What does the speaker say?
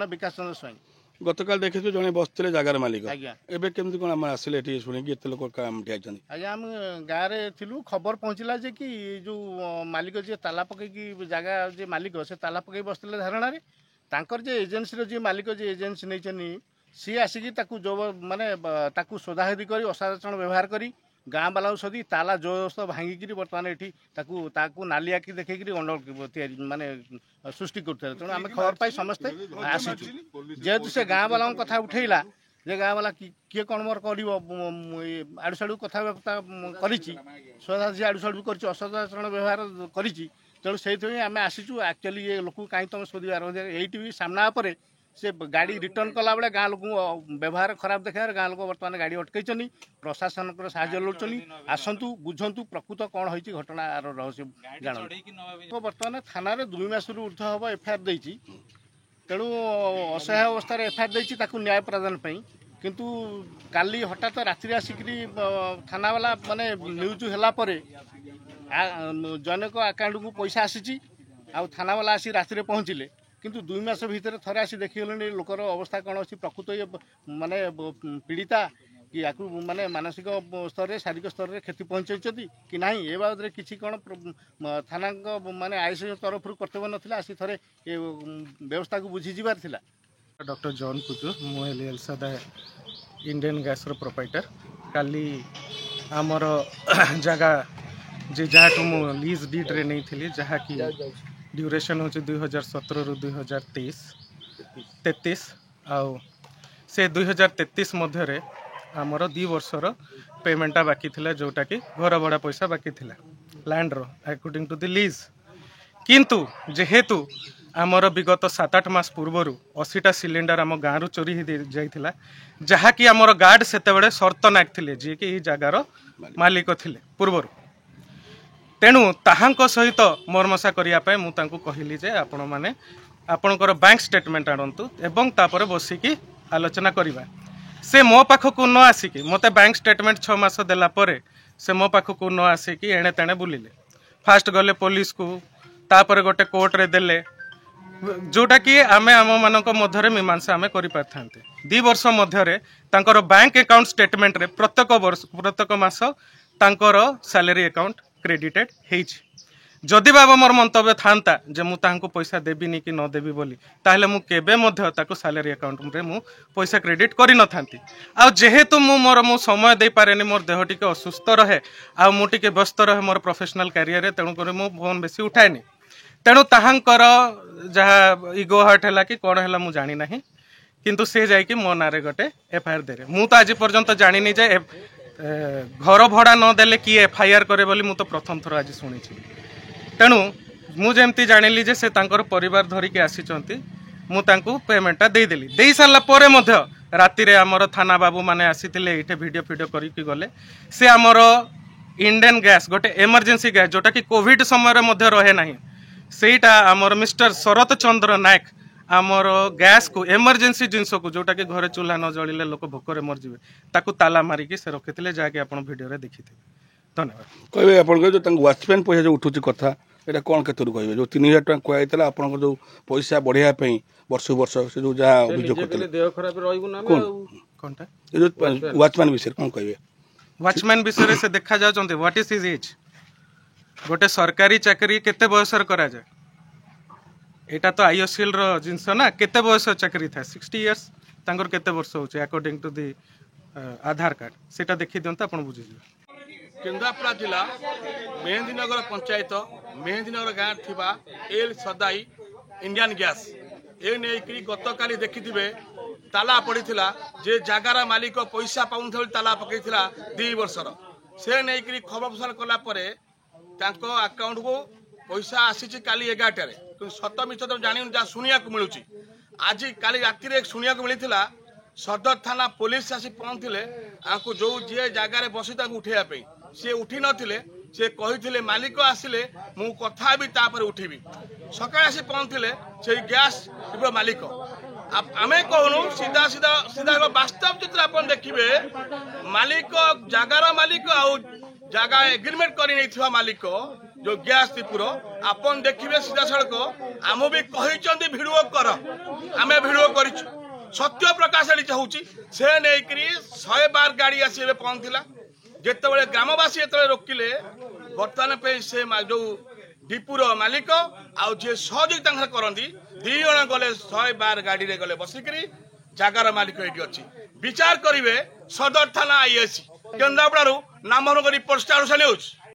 ना विकास चंद्र स्वाई गतकाल देखे जड़े बसते जगार मालिक आज्ञा एबे केमती कोन हम आसिले एठी सुनिकी एते लोक काम ठियाछन आज्ञा हम गाँव में थिलु खबर पहुँचला जे कि जो मालिक जे ताला पकईकी जगह जे मालिक से ताला पकई बसते धारणा तांकर जे एजेन्सी जे मालिक जे एजेन्सी नहीं सी आसिकी ताकू जो माने ताकू सोधासोधी कर असाधारण व्यवहार करी गाँ बाला सदी ताला जोस्त भांगिकी बर्तमान ये ताकू नाली आखि देखिकी गंडगोल माने सृष्टि करते तेणु आम खबर पाई समस्ते आसीचु जेहेतु से गाँ बाला कथा उठेला जे गाँ बाला किए कौन मोर कर आड़ू साड़ू कथबार्ता कर आड़ू साड़ू कर असाधारण व्यवहार कर तेणु से आम आसीचु एक्चुअली ये लोक कहीं तुम शोधार ये भी सामना पर से गाड़ी रिटर्न कला बेले गाँ लोक व्यवहार खराब देखा गाँ लोक बर्तमान गाड़ी अटकई प्रशासन साहाय्य लोचनी आसतु बुझंतु प्रकृत कौन होती घटना रहस्य जान बर्तमान थाना 2 मास ऊर्ध हम एफआईआर देती तेणु असहाय अवस्था एफआईआर देती न्याय प्रदान किंतु काली हठात रात्रि आसिक थाना वाला माने न्यूज है जनक आकाउंट को पैसा आसी थाना वाला आसी राति पहुँचले किंतु 2 मास भितर थरे आसी देखिगले लोकर अवस्था कौन अच्छी प्रकृत माने पीड़िता कि या माने मानसिक स्तर शारीरिक स्तर में क्षति पहुँचाई कि ना ए बाबद किसी कौन थाना माने आईएस तरफ कर्तव्य नाला आसी थे व्यवस्था को बुझी जबार थिला। डॉक्टर जॉन कुजु मुझे एलसादा इंडियन गैस प्रोपाइटर काली आमर जगह जे जहाँ मु लीज डीड रे नहीं थी जहाँ कि ड्यूरेशन हूँ 2017 रु 2033 आउ से 2033 मध्य आमर 2 वर्षर पेमेंटा बाकी थिला जोटा कि घर भड़ा पैसा बाकी थिला लैंड रो अकॉर्डिंग टू द लीज किंतु जेहेतु आमर विगत 7-8 मास पूर्वर 80टा सिलिंडर आम गाँव चोरी जाइथिला जहाँ कि आमर गार्ड सेतेबेले शर्त नायक थिले जे कि जगार मालिक थिले पूर्वर तेणु ताहांको सहित मर्मशा करने मुझे कहली जे आपण माने आपणकर बैंक स्टेटमेंट आणंतु एवं तापर बसिकी आलोचना करवा से मो पाखक न आसिकी मत बैंक स्टेटमेंट 6 मास देला परे से मो पाखक न आसिकी एणे तेणे बुलिले फास्ट गले पुलिस को तापर गोटे कोर्ट रे देले जोटा कि आमे आम मानक मध्य मीमांसा आमे करि पारथांते 2 वर्ष मध्य तांकर बैंक अकाउंट स्टेटमेंट रे प्रत्येक मास तांकर सैलरी अकाउंट क्रेडिटेड हेइछ जदि बाबा मोर मंतव्य था जे मु तांको पैसा देबिनी कि न देबी बोली ताहले मु केबे मध्य ताको सैलरी अकाउंट रे मु पैसा क्रेडिट करि न थांती आ जेहेतु मु समय दे पारेनी मोर देह टिके असुस्थ रहे आ मु टिके व्यस्त रहे मोर प्रोफेशनल करियर रे तेणु कर मु फोन बेसी उठाएनी तेणु ताहांकर जहाँ इगो हर्ट है कि कौन है मु जानी नहीं किंतु से जाइए मो नारे गोटे एफआईआर दे मु तो आज पर्यंत जानी जे घर भड़ा न देले कि एफआईआर करे बोली मु तो प्रथम थर आज शुणी तेणु मुझे जानिली जे से तांकर परिवार धरिकी आसीचंती मु तांको पेमेंटा देदेली दे सारा पर राति रे आमर थाना बाबू माने आसीथिले एठे वीडियो फीडियो करिकी गले से आमर इंडियन गैस गोटे इमरजेंसी गैस जोटा कि कोविड समय मध्य रहे नहीं सेटा आमर मिस्टर शरत चंद्र नायक आमर गैस को इमरजेंसी जिनस को जोटा कि घरे चूल्हा न जलिले लोक भोकरे मरजिबे ताकू ताला मारिकी से रखिथिले जाके आपण वीडियो रे देखिथे। धन्यवाद। कहबे आपण जो वाचमैन पैसा जो उठुची कथा एटा कोन केतरु कहबे जो 3000 टका कोयाइतला आपण जो पैसा बढ़िया पई वर्ष वर्ष से जो जहा अभियोग करते देह खराब रहइबु ना कोनटा ए जो वाचमैन विषय कोन कहबे वाचमैन विषय से देखा जाउचंते व्हाट इज हिज एज गोटे सरकारी चाकरी केते बयसर करा जाय एटा तो आईओसीएल रो जिंस ना केते बयस चाकरी था 60 इयर्स तांगर केते वर्ष होचे according to the Aadhaar card सेटा देखि दियंत आपण बुझि जिवे। केन्द्रापड़ा जिला मेहंदीनगर पंचायत मेहंदीनगर गाँव थिबा एल सदाई इंडियन गैस ए नहीं गतकाली देखिथिबे ताला पड़ीथिला जे जगार मालिक पैसा पाउन ताला पकईथिला 2 वर्षर से नहीं खबर प्रसार कला परे तांको अकाउंट को पैसा आसी काली 11 सत मिछ तो जानी जहाँ शुणा मिलूँ आज काली राति शुणा मिलता सदर थाना पुलिस आसी पहुँचले आपको जो जी जगार बसी उठेवाई सी उठी नथिले से कही मालिक आसिले मु कथा भी तापर उठीबी सकाळ आसी पहुँचले से गैस मालिक आम कहूँ सीधा सीधा सीधा वास्तव चित्र आप देखिए मालिक जगार मालिक आउ जगह एग्रीमेंट कर मालिक जो गैस दीपुर आपन देखिए सीधा सड़क आम भी कही भिडियो कर आम भिडियो कर सत्य प्रकाश होची से नहीं 112 गाड़ी आसी पहुंचला जिते ग्रामवासी ये रोकिले बर्तमान पे से जो दीपुर मालिक आउ जी सहयोगी करती 2 जन गले 112 गाड़ी रे गले बसिकी जगार मालिक ये अच्छी विचार करेंगे सदर थाना आईएससी केन्द्रापड़ा नाम रिपोर्ट स्टार न्यूज।